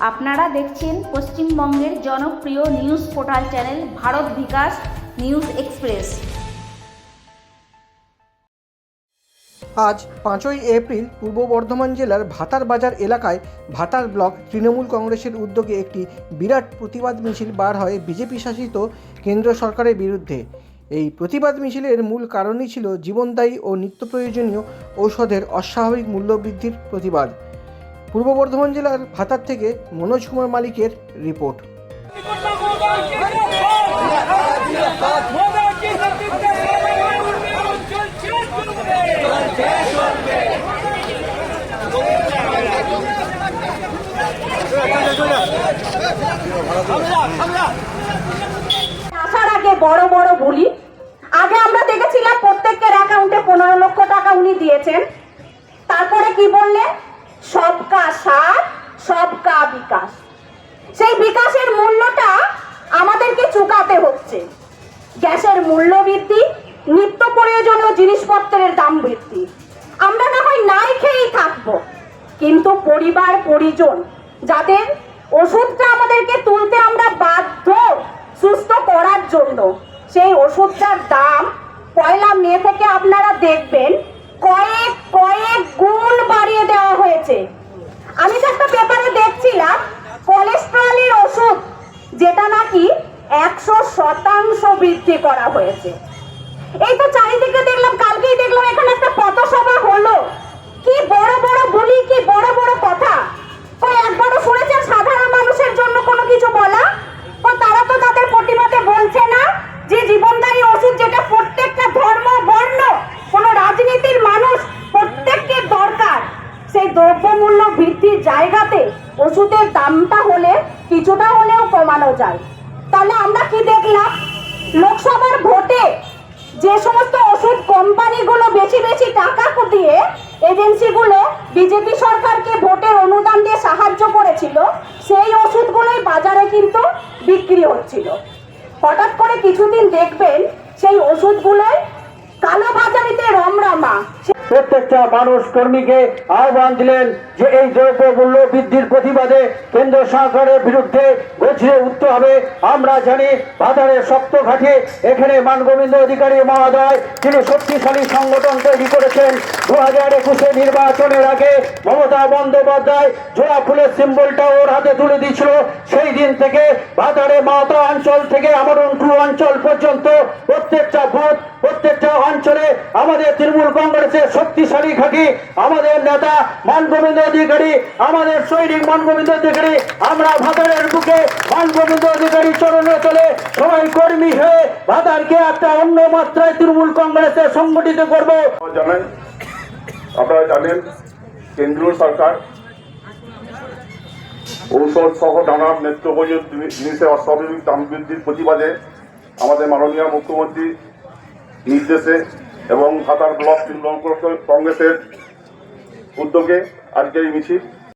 আপনারা দেখছেন পশ্চিমবঙ্গের জনপ্রিয় নিউজ পোর্টাল চ্যানেল ভারত বিকাশ নিউজ এক্সপ্রেস। আজ 5ই এপ্রিল পূর্ব বর্ধমান জেলার ভাতার বাজার এলাকায় ভাতার ব্লক তৃণমূল কংগ্রেসের উদ্যোগে একটি বিরাট প্রতিবাদ মিছিল বার হয় বিজেপি শাসিত কেন্দ্র সরকারের বিরুদ্ধে। এই প্রতিবাদ মিছিলের মূল কারণই ছিল জীবনদায়ী ও নিত্য প্রয়োজনীয় ঔষধের অস্বাভাবিক মূল্যবৃদ্ধির প্রতিবাদ। পূর্ব বর্ধমান জেলার ভাতার থেকে মনোজ কুমার মালিকের রিপোর্ট। আসার আগে বড় বড় বলি, আগে আমরা দেখেছিলাম প্রত্যেকের অ্যাকাউন্টে 15 লক্ষ টাকা উনি দিয়েছেন। তারপরে কি বললেন? সবকা সাথ সবকা বিকাশ। সেই বিকাশের মূল্যটা আমাদেরকে চুকাতে হচ্ছে। গ্যাসের মূল্য বৃদ্ধি, নিত্য প্রয়োজনীয় জিনিসপত্রের দাম বৃদ্ধি। আমরা না হয় নাই খেয়েই থাকবো, কিন্তু পরিবার পরিজন যাদের ওষুধটা আমাদেরকে তুলতে আমরা বাধ্য সুস্থ করার জন্য, সেই ওষুধটার দাম 1 মে থেকে আপনারা দেখবেন কয়েক গুণ বাড়িয়ে দেওয়া হয়েছে। আমি তো একটা পেপারে দেখছিলাম কোলেস্টেরলের ওষুধ যেটা নাকি 100% বৃদ্ধি করা হয়েছে। এই তো চারিদিকে দেখলাম, কালকেই দেখলাম এখানে একটা পথসভা হলো। কি বড় বড় বলি, কি বড় বড় কথা। একবারও শুনেছেন সাধারণ মানুষের জন্য কোনো কিছু বলা? তারা তো তাদের প্রতিবাদে বলছে না যে জীবনদায়ী ওষুধ যেটা প্রত্যেকটা ধর্ম বর্ণ কোন রাজনীতির মানুষ প্রত্যেককে দরকার, সেই দ্রব্যমূল্য বৃদ্ধির জায়গাতে ওষুধের দামটা হলে কিছুটা হলেও কমানো যায়। তাহলে আমরা কি দেখলাম? লোকসভার ভোটে যে সমস্ত ওষুধ কোম্পানিগুলো বেশি বেশি টাকা দিয়ে এজেন্সিগুলো বিজেপি সরকারকে ভোটের অনুদান দিয়ে সাহায্য করেছিল, সেই ওষুধগুলোই বাজারে কিন্তু বিক্রি হচ্ছিল। হঠাৎ করে কিছুদিন দেখবেন সেই ওষুধগুলোই কালোবাজারিতে রমরমা। প্রত্যেকটা মানুষ কর্মীকে আহ্বান দিলেন যে এই দ্রব্য মূল্য বৃদ্ধির প্রতিবাদে কেন্দ্র সরকারের বিরুদ্ধে গর্জে উঠতে হবে। আমরা জানি বাজারের শক্ত ঘাটে এখানে মানগোবিন্দ অধিকারী মহোদয় তিনি শক্তিশালী সংগঠন তৈরি করেছেন। 2021 নির্বাচনের আগে মমতা বন্দ্যোপাধ্যায় জোড়া ফুলের সিম্বলটা ওর হাতে তুলে দিয়েছিল। সেই দিন থেকে বাজারে মাতা অঞ্চল থেকে আমরণটু অঞ্চল পর্যন্ত প্রত্যেকটা বুথ, প্রত্যেকটা অঞ্চলে আমাদের তৃণমূল কংগ্রেসের শক্তিশালী ঘাঁটি, আমাদের নেতা মানগোবিন্দ অধিকারী, আমাদের সৈনিক মানগোবিন্দ অধিকারী, আমরা ভাতারের বুকে মানগোবিন্দ অধিকারী চরণে চলে সবাই কর্মী হয়ে ভাতারকে একটা অন্য মাত্রায় তৃণমূল কংগ্রেসে সংগঠিত করব। আপনারা জানেন কেন্দ্রীয় সরকার ঔষধ সহ নানা নিত্য প্রয়োজনীয় জিনিসের অস্বাভাবিক দাম বৃদ্ধির প্রতিবাদে আমাদের মাননীয় মুখ্যমন্ত্রী নির্দেশে এবং ভাতার ব্লক তৃণমূল কংগ্রেসের উদ্যোগে আজকের এই মিছিল।